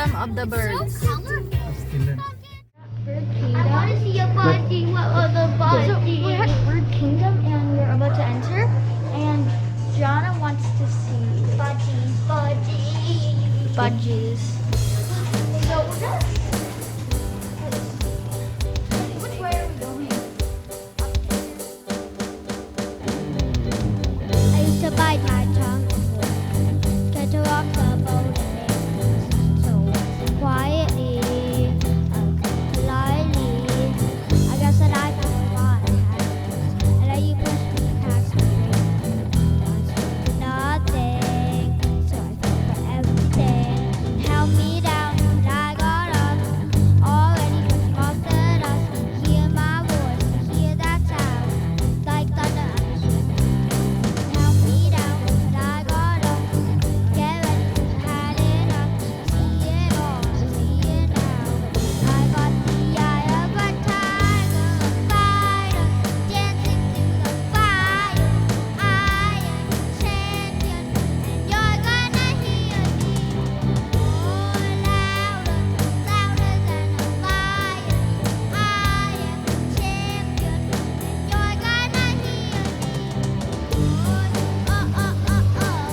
kingdom of the birds. Pastilan. I want to see a body. What are the bodies? So we're at Bird Kingdom and we're about to enter. And Jana wants to see budgies. Budgies. So we're gonna. Which way are we going? I used to bite my tongue before. Tried to walk the boat and so quietly, politely. I guess that I forgot I had and then you pushed me past the ring. Nothing, so I fell for everything. Held me down when I got up. Already pushing off the dust. Hear my voice, hear that sound like thunder and the held me down when I got up. Get ready 'cause I had enough. See it all, see it now. I got the eye of a tiger, a fighter, dancing through the fire. I am champion, and you're gonna hear me roar louder, louder than a lion. I am champion, and you're gonna hear me roar. Oh oh oh oh,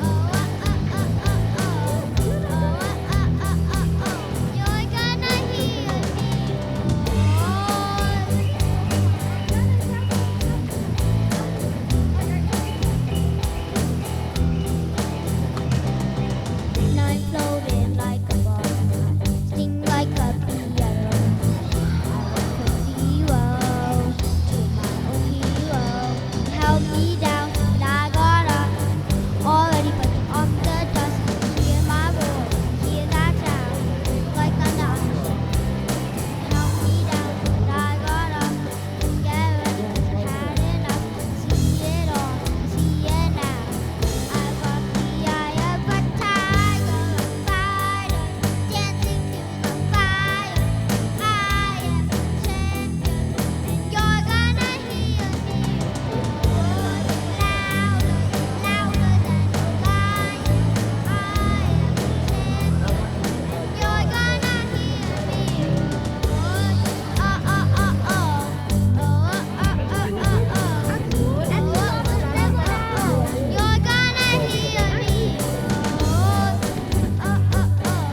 oh oh oh oh oh, oh oh oh oh. You're gonna hear me roar. Now I'm floating like a butterfly, sting like a bee. I went from zero to my own hero. You held me down when I got up. Already breaking off the dust. Hear my voice, hear that sound like thunder. Held me down when I got up. Get ready 'cause I had enough. See it all, see it now. I got the eye of a tiger, a fighter, dancing through the fire. I am champion, and you're gonna hear me roar louder, louder than a lion. I am champion, and you're gonna hear me roar. Oh oh oh oh, oh oh oh oh oh, oh oh oh. You're gonna hear me roar. Oh oh oh, oh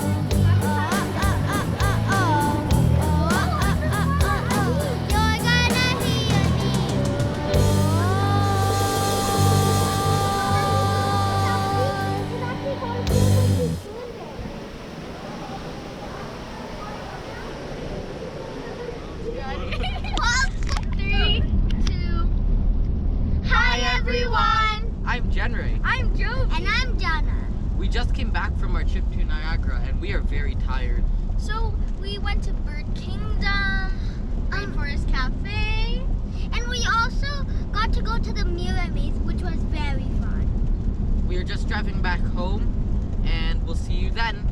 oh oh oh, oh oh oh oh. You're gonna hear me roar. Three, two. Hi everyone. I'm Jenray. I'm Joe. And I'm Jana. We just came back from our trip to Niagara and we are very tired. So we went to Bird Kingdom, Rainforest Cafe, and we also got to go to the Mirror Maze, which was very fun. We are just driving back home and we'll see you then.